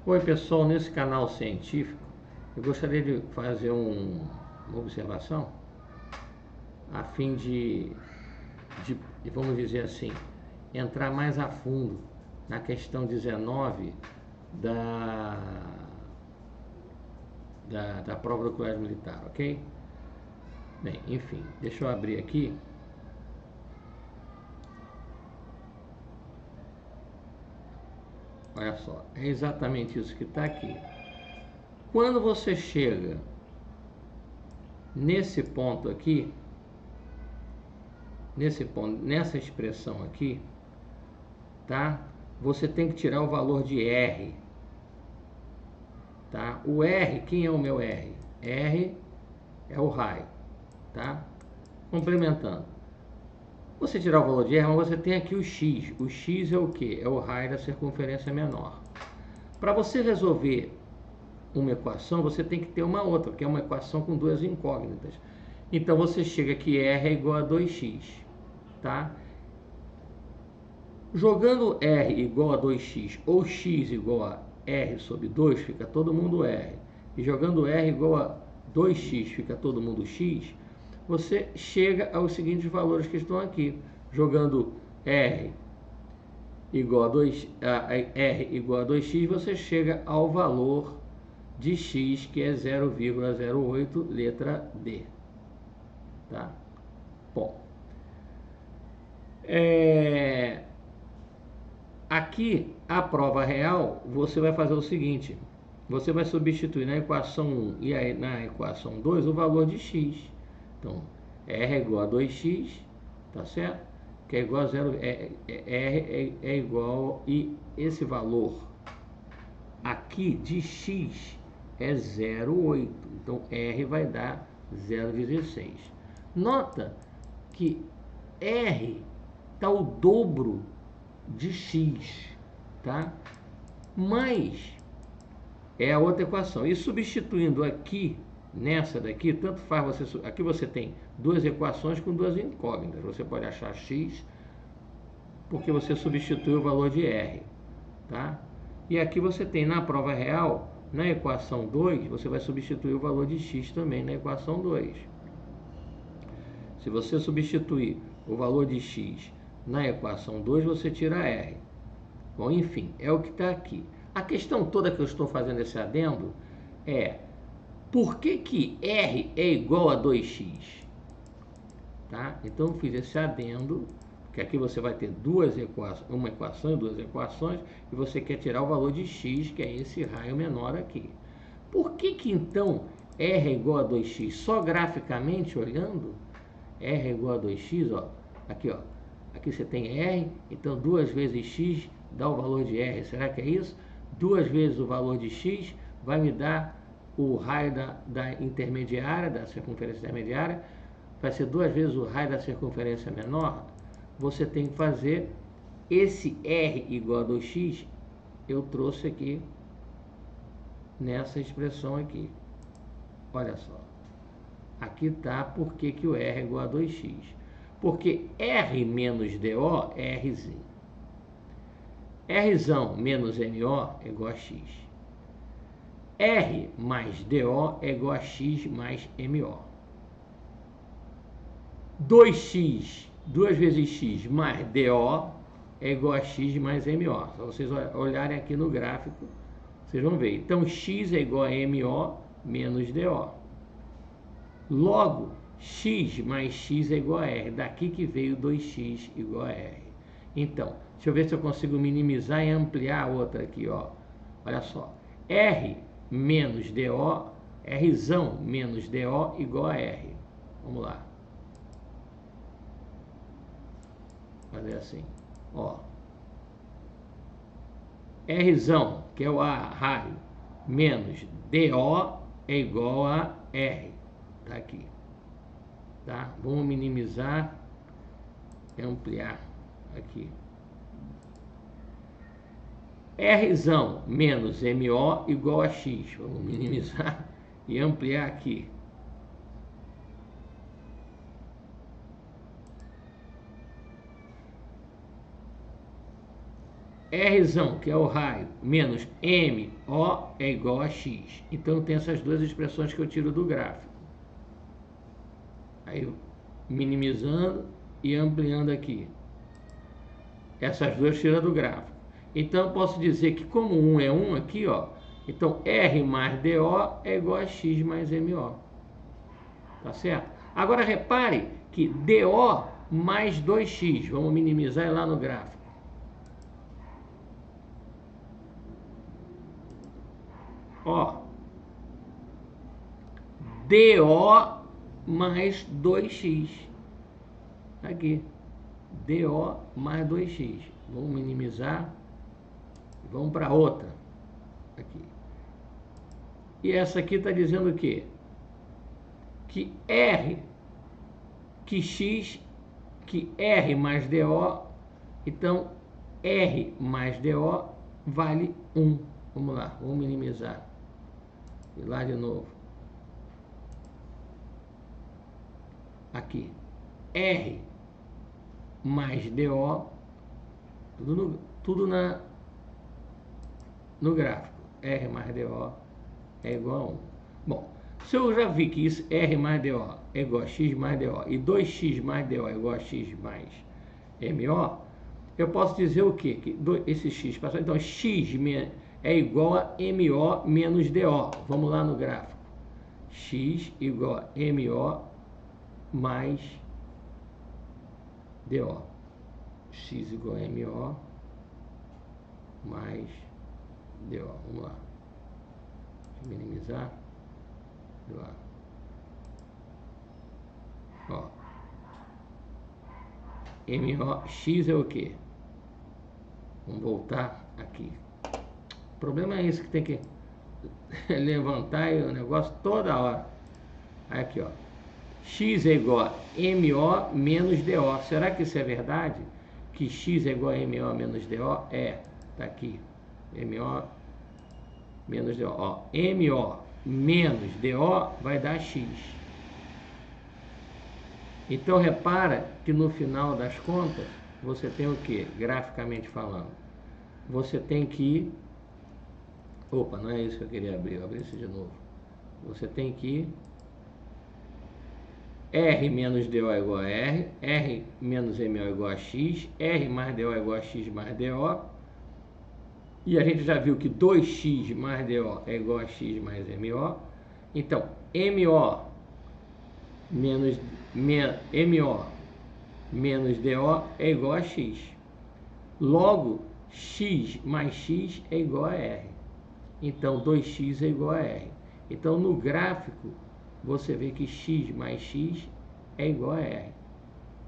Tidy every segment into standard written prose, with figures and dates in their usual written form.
Oi pessoal, nesse canal científico eu gostaria de fazer uma observação a fim de, vamos dizer assim, entrar mais a fundo na questão 19 da prova do colégio militar, ok? Bem, enfim, deixa eu abrir aqui. Olha só, é exatamente isso que está aqui. Quando você chega nesse ponto aqui, nessa expressão aqui, tá? Você tem que tirar o valor de R, tá? O R, quem é o meu R? R é o raio, tá? Complementando. Você tirar o valor de R, mas você tem aqui o X. O X é o que? É o raio da circunferência menor. Para você resolver uma equação, você tem que ter uma outra, que é uma equação com duas incógnitas. Então você chega que R é igual a 2x, tá? Jogando R igual a 2x ou x igual a R sobre 2, fica todo mundo R. E jogando R igual a 2x, fica todo mundo x. Você chega aos seguintes valores que estão aqui. Jogando R igual a 2x, você chega ao valor de x, que é 0,08, letra D. Tá? Bom. Aqui, a prova real, você vai fazer o seguinte. Você vai substituir na equação 1 e aí na equação 2 o valor de x. Então, R é igual a 2x, tá certo? Que é igual a 0, R é igual, e esse valor aqui de x é 0,8. Então, R vai dar 0,16. Nota que R está o dobro de x, tá? Mas é a outra equação. E substituindo aqui, nessa daqui, tanto faz você... Aqui você tem duas equações com duas incógnitas. Você pode achar x, porque você substitui o valor de R, tá? E aqui você tem na prova real, na equação 2, você vai substituir o valor de x também na equação 2. Se você substituir o valor de x na equação 2, você tira R. Bom, enfim, é o que está aqui. A questão toda que eu estou fazendo esse adendo é: por que R é igual a 2x? Tá? Então eu fiz esse adendo, porque aqui você vai ter uma equação e duas equações, e você quer tirar o valor de x, que é esse raio menor aqui. Por que então R é igual a 2x? Só graficamente olhando, R é igual a 2x, ó, aqui, ó. Aqui você tem R, então 2 vezes x dá o valor de R. Será que é isso? 2 vezes o valor de x vai me dar o raio da intermediária, da circunferência intermediária. Vai ser 2 vezes o raio da circunferência menor. Você tem que fazer esse R igual a 2x, eu trouxe aqui nessa expressão aqui. Olha só. Aqui está por que o R é igual a 2x. Porque R menos DO é Rzinho. Rzão menos MO é igual a X. R mais DO é igual a X mais MO. 2x, 2 vezes X mais DO é igual a X mais MO. Se vocês olharem aqui no gráfico, vocês vão ver. Então, X é igual a MO menos DO. Logo, x mais x é igual a r. Daqui que veio 2x igual a r. Então, deixa eu ver se eu consigo minimizar e ampliar a outra aqui, ó. Olha só. R menos DO, Rzão menos DO igual a R. Vamos lá. Fazer assim, ó. Rzão, que é o A, raio, menos DO é igual a R. Tá aqui. Tá? Vamos minimizar e ampliar aqui. Rzão menos MO igual a X. Vamos minimizar e ampliar aqui. Rzão, que é o raio, menos MO é igual a X. Então tem essas duas expressões que eu tiro do gráfico. Aí minimizando e ampliando aqui. Essas duas tiram do gráfico. Então eu posso dizer que como 1 é 1 aqui, ó, então R mais DO é igual a X mais MO. Tá certo? Agora repare que DO mais 2X, vamos minimizar lá no gráfico. Ó, DO mais 2X. Aqui. DO mais 2X. Vamos minimizar. Vamos para outra. Aqui. E essa aqui está dizendo o quê? Que R, que X, que R mais DO, então R mais DO vale 1. Vamos lá, vamos minimizar. E lá de novo. Aqui. R mais DO, tudo no gráfico. R mais DO é igual a 1. Bom, se eu já vi que isso R mais DO é igual a X mais DO e 2X mais DO é igual a X mais MO, eu posso dizer o quê? Que esse X passou. Então, X é igual a MO menos DO. Vamos lá no gráfico. X igual a MO mais DO. X igual a MO mais DO. Vamos lá. Deixa eu minimizar. Lá. Ó. MO, X é o quê? Vamos voltar aqui. O problema é isso que tem que levantar o negócio toda hora. Aqui, ó. X é igual a MO menos DO. Será que isso é verdade? Que X é igual a MO menos DO? É. Tá aqui. MO menos DO. Ó. MO menos DO vai dar X. Então repara que no final das contas você tem o que? Graficamente falando, você tem que... Opa, não é isso que eu queria abrir. Eu abri isso de novo. Você tem que R menos DO é igual a R, R menos MO é igual a X, R mais DO é igual a X mais DO. E a gente já viu que 2X mais DO é igual a X mais MO. Então, MO menos DO é igual a X. Logo, X mais X é igual a R. Então, 2X é igual a R. Então, no gráfico, você vê que X mais X é igual a R.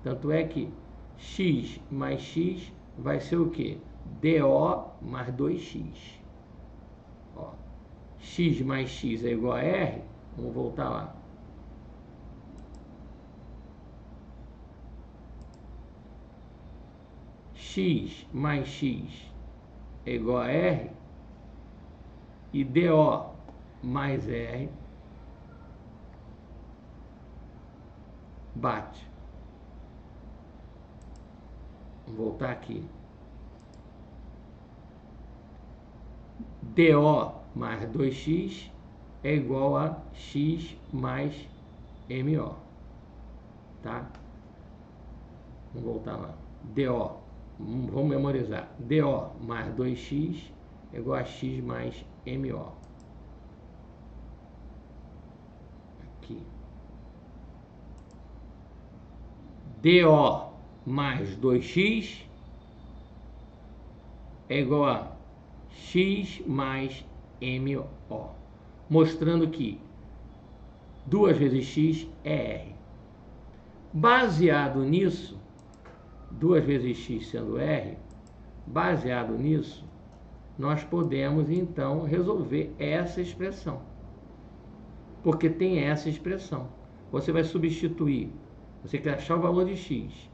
Tanto é que X mais X vai ser o quê? DO mais 2X. Ó, X mais X é igual a R. Vamos voltar lá. X mais X é igual a R. E DO mais R bate. Vamos voltar aqui. DO mais 2X é igual a X mais MO. Tá? Vamos voltar lá. DO, vamos memorizar. DO mais 2X é igual a X mais MO. Aqui. DO mais 2X é igual a X mais MO. Mostrando que 2 vezes X é R. Baseado nisso, 2 vezes X sendo R, baseado nisso, nós podemos então resolver essa expressão. Porque tem essa expressão. Você vai substituir, você quer achar o valor de X,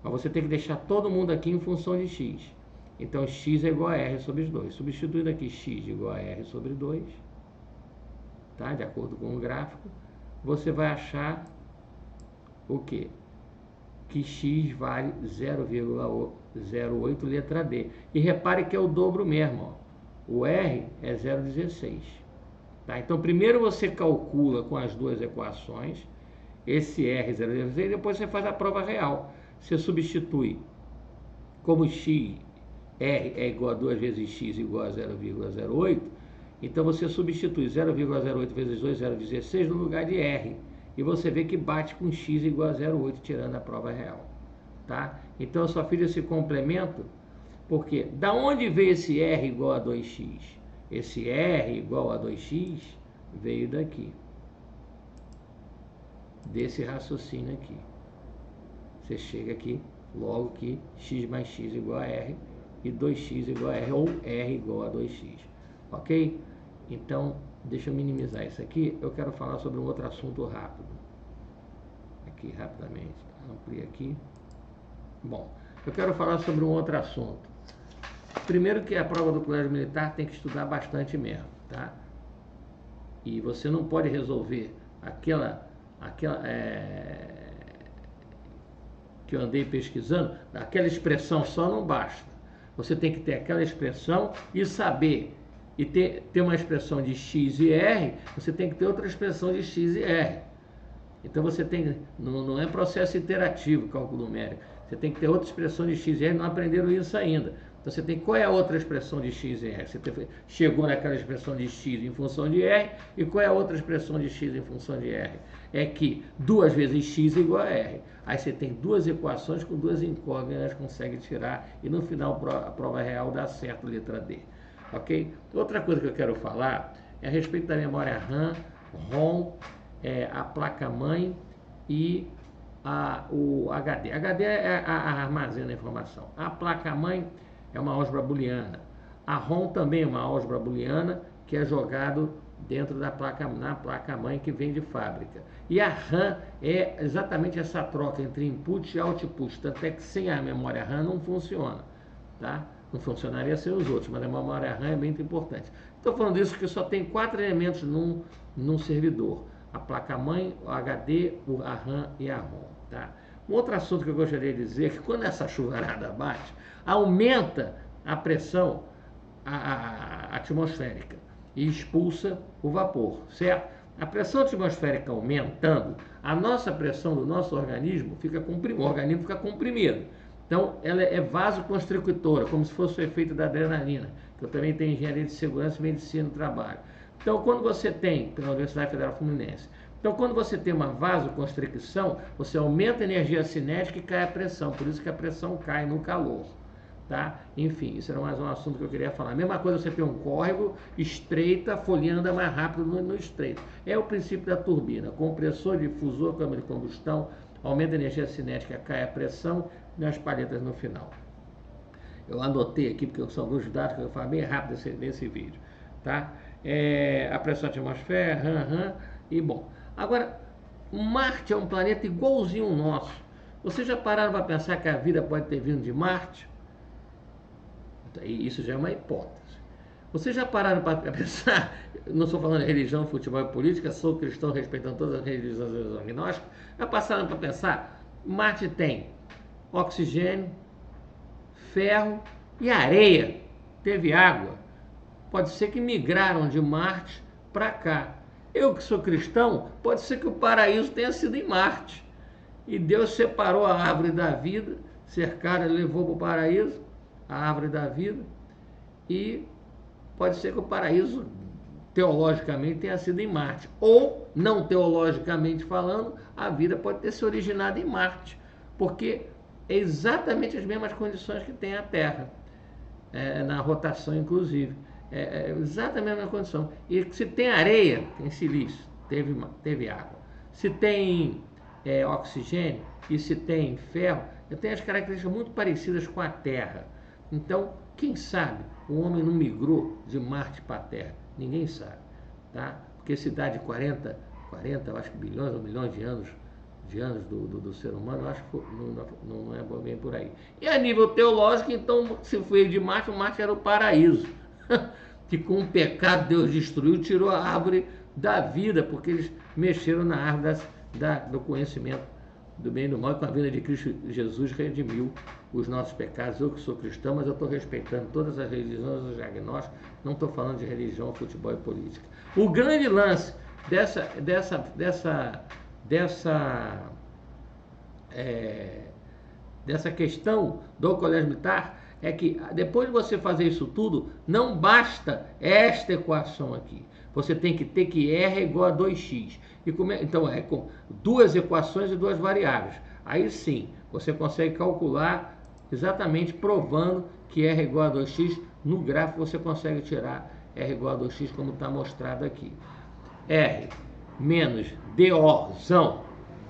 mas você tem que deixar todo mundo aqui em função de X. Então, X é igual a R sobre 2. Substituindo aqui X igual a R sobre 2, tá? De acordo com o gráfico, você vai achar o quê? Que X vale 0,8. 0,8 letra D. E repare que é o dobro mesmo, ó. O R é 0,16. Tá? Então, primeiro você calcula com as duas equações esse R 0,16 e depois você faz a prova real. Você substitui como x, R é igual a 2 vezes x igual a 0,08, então você substitui 0,08 vezes 2, 0,16 no lugar de R. E você vê que bate com x igual a 0,8, tirando a prova real. Tá? Então eu só fiz esse complemento, porque da onde veio esse R igual a 2x? Esse R igual a 2x veio daqui, desse raciocínio aqui. Você chega aqui, logo que x mais x igual a R e 2x igual a R, ou R igual a 2x. Ok? Então, deixa eu minimizar isso aqui. Eu quero falar sobre um outro assunto rápido. Aqui, rapidamente. Amplia aqui. Bom, eu quero falar sobre um outro assunto. Primeiro que a prova do colégio militar tem que estudar bastante mesmo, tá? E você não pode resolver aquela que eu andei pesquisando, aquela expressão só não basta. Você tem que ter aquela expressão e saber, e ter uma expressão de x e r, você tem que ter outra expressão de x e r. Então você tem, não é processo iterativo, cálculo numérico. Você tem que ter outra expressão de x e r, não aprenderam isso ainda. Então você tem, qual é a outra expressão de x e r? Você chegou naquela expressão de x em função de r, e qual é a outra expressão de x em função de r? É que 2 vezes x igual a r. Aí você tem duas equações com duas incógnitas, consegue tirar, e no final a prova real dá certo, letra D. Ok? Outra coisa que eu quero falar é a respeito da memória RAM, ROM, a placa-mãe e o HD. HD é armazena a informação. A placa-mãe é uma álgebra booleana. A ROM também é uma álgebra booleana que é jogado dentro da na placa-mãe que vem de fábrica. E a RAM é exatamente essa troca entre input e output, tanto é que sem a memória RAM não funciona, tá? Não funcionaria sem os outros, mas a memória RAM é muito importante. Estou falando isso porque só tem 4 elementos num servidor: a placa-mãe, o HD, a RAM e a ROM, tá? Um outro assunto que eu gostaria de dizer é que quando essa chuvarada bate, aumenta a pressão atmosférica e expulsa o vapor, certo? A pressão atmosférica aumentando, a nossa pressão do nosso organismo o organismo fica comprimido. Então, ela é vasoconstrictora, como se fosse o efeito da adrenalina, que eu também tenho engenharia de segurança e medicina do trabalho. Então, quando você tem, pela Universidade Federal Fluminense, então, quando você tem uma vasoconstricção, você aumenta a energia cinética e cai a pressão, por isso que a pressão cai no calor. Tá? Enfim, isso era mais um assunto que eu queria falar. A mesma coisa, você tem um córrego, estreita, a folhinha anda mais rápido no estreito. É o princípio da turbina: compressor, difusor, câmara de combustão, aumenta a energia cinética, cai a pressão e as palhetas no final. Eu anotei aqui porque são alguns dados que eu falo bem rápido nesse vídeo. Tá? A pressão atmosférica, e bom. Agora, Marte é um planeta igualzinho ao nosso. Vocês já pararam para pensar que a vida pode ter vindo de Marte? Isso já é uma hipótese. Vocês já pararam para pensar, não estou falando de religião, futebol e política, sou cristão respeitando todas as religiões e os agnósticos, já passaram para pensar, Marte tem oxigênio, ferro e areia, teve água. Pode ser que migraram de Marte para cá. Eu que sou cristão, pode ser que o paraíso tenha sido em Marte. E Deus separou a árvore da vida, cercaram e levou para o paraíso, a árvore da vida, e pode ser que o paraíso teologicamente tenha sido em Marte, ou não teologicamente falando, a vida pode ter se originado em Marte, porque é exatamente as mesmas condições que tem a Terra, na rotação inclusive, exatamente a mesma condição. E se tem areia, tem silício, teve água. Se tem oxigênio e se tem ferro, tem as características muito parecidas com a Terra. Então, quem sabe o homem não migrou de Marte para a Terra? Ninguém sabe, tá? Porque se dá de 40, eu acho que bilhões ou milhões de anos do ser humano, eu acho que não é bem por aí. E a nível teológico, então, se foi de Marte, o Marte era o paraíso, que com o pecado Deus destruiu, tirou a árvore da vida, porque eles mexeram na árvore do conhecimento do bem e do mal, e com a vida de Cristo Jesus redimiu os nossos pecados. Eu que sou cristão, mas eu estou respeitando todas as religiões, os agnósticos, não estou falando de religião, futebol e política. O grande lance dessa questão do colégio militar é que depois de você fazer isso tudo, não basta esta equação aqui. Você tem que ter que R é igual a 2x. Então é com duas equações e duas variáveis. Aí sim, você consegue calcular exatamente provando que R é igual a 2x. No gráfico você consegue tirar R igual a 2x como está mostrado aqui. R menos DOzão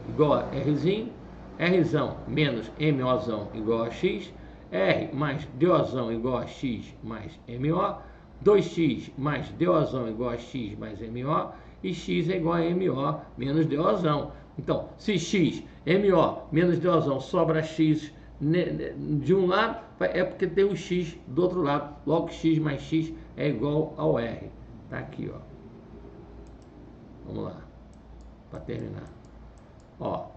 igual a Rzinho. Rzão menos MOzão igual a X. R mais DOzão igual a X mais MO. 2x mais DOzão igual a X mais MO. E X é igual a MO menos DOzão. Então, se X, MO menos DOzão sobra X de um lado, é porque tem o X do outro lado. Logo, X mais X é igual ao R. Tá aqui, ó. Vamos lá, para terminar. Ó,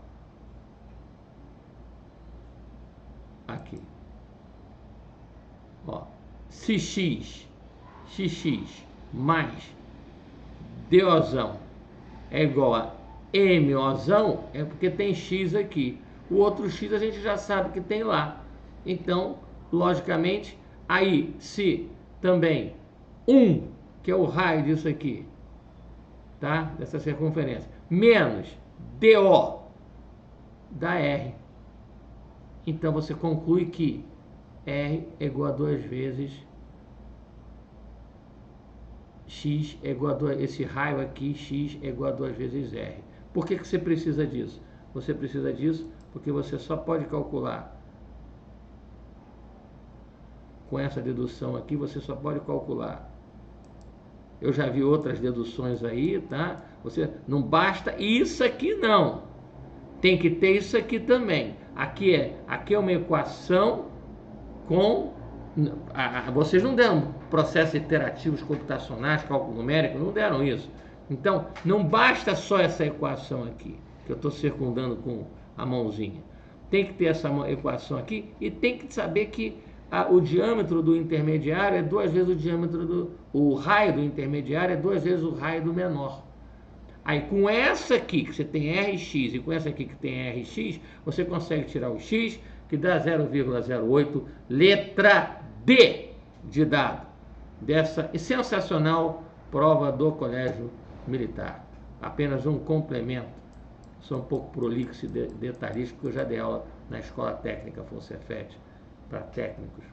aqui. Ó, se xx mais DOzão é igual a MOzão, é porque tem X aqui. O outro X a gente já sabe que tem lá. Então, logicamente, aí se também 1, que é o raio disso aqui, tá? Dessa circunferência, menos DO dá R. Então você conclui que R é igual a 2 vezes X é igual a 2, esse raio aqui, X é igual a 2 vezes R. Por que você precisa disso? Você precisa disso porque você só pode calcular com essa dedução aqui, você só pode calcular. Eu já vi outras deduções aí, tá? Você não basta isso aqui não. Tem que ter isso aqui também. Aqui é uma equação com vocês não deram processos iterativos computacionais, cálculo numérico, não deram isso. Então, não basta só essa equação aqui, que eu estou circundando com a mãozinha. Tem que ter essa equação aqui e tem que saber que o diâmetro do intermediário é 2 vezes o diâmetro o raio do intermediário é 2 vezes o raio do menor. Aí com essa aqui que você tem Rx e com essa aqui que tem Rx, você consegue tirar o x, que dá 0,08, letra D de dado dessa sensacional prova do Colégio Militar. Apenas um complemento. Sou um pouco prolixo e detalhista, porque eu já dei aula na Escola Técnica Fonsefet para técnicos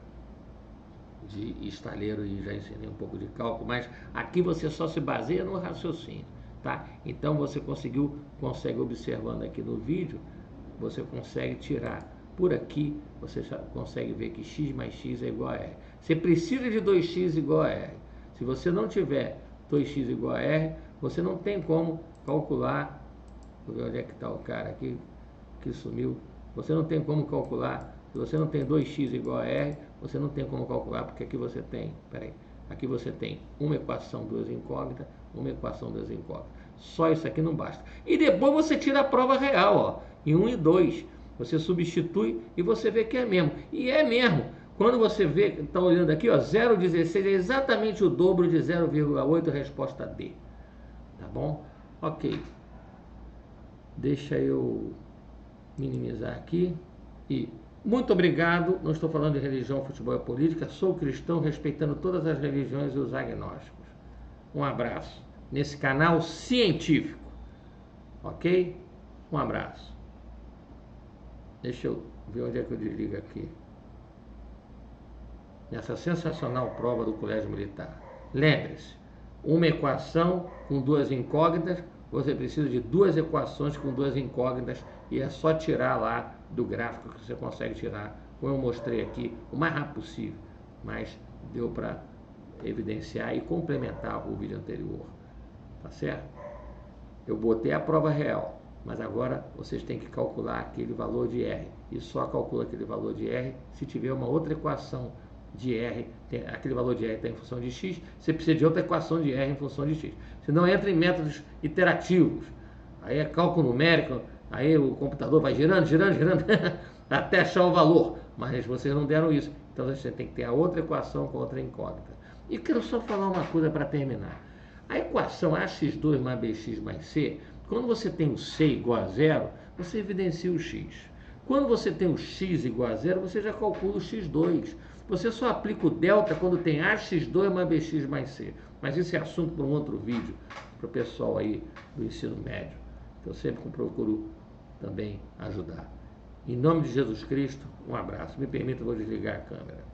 de estaleiro e já ensinei um pouco de cálculo, mas aqui você só se baseia no raciocínio, tá? Então você consegue observando aqui no vídeo, você consegue tirar por aqui, você já consegue ver que x mais x é igual a r. Você precisa de 2x igual a r. Se você não tiver 2x igual a r, você não tem como calcular. Onde é que está o cara aqui que sumiu? Você não tem como calcular. Se você não tem 2x igual a r, você não tem como calcular, porque aqui você tem, aqui você tem uma equação, duas incógnitas, uma equação, duas incógnitas. Só isso aqui não basta. E depois você tira a prova real, ó, em 1 e 2. Você substitui e você vê que é mesmo. E é mesmo. Quando você vê, está olhando aqui, ó, 0,16 é exatamente o dobro de 0,8, resposta D. Tá bom? Ok. Deixa eu minimizar aqui. E muito obrigado. Não estou falando de religião, futebol e política. Sou cristão, respeitando todas as religiões e os agnósticos. Um abraço. Nesse canal científico. Ok? Um abraço. Deixa eu ver onde é que eu desligo aqui. Nessa sensacional prova do Colégio Militar. Lembre-se, uma equação com duas incógnitas, você precisa de duas equações com duas incógnitas e é só tirar lá do gráfico que você consegue tirar, como eu mostrei aqui, o mais rápido possível, mas deu para evidenciar e complementar o vídeo anterior. Tá certo? Eu botei a prova real. Mas agora vocês têm que calcular aquele valor de R. E só calcula aquele valor de R se tiver uma outra equação de R. Aquele valor de R está em função de X. Você precisa de outra equação de R em função de X. Senão entra em métodos iterativos. Aí é cálculo numérico. Aí o computador vai girando, girando, girando, até achar o valor. Mas vocês não deram isso. Então você tem que ter a outra equação com outra incógnita. E quero só falar uma coisa para terminar. A equação ax2 mais bx mais c, quando você tem o c igual a zero, você evidencia o x. Quando você tem o x igual a zero, você já calcula o x2. Você só aplica o delta quando tem ax2 mais bx mais c. Mas isso é assunto para um outro vídeo, para o pessoal aí do ensino médio, que eu sempre procuro também ajudar. Em nome de Jesus Cristo, um abraço. Me permita, eu vou desligar a câmera.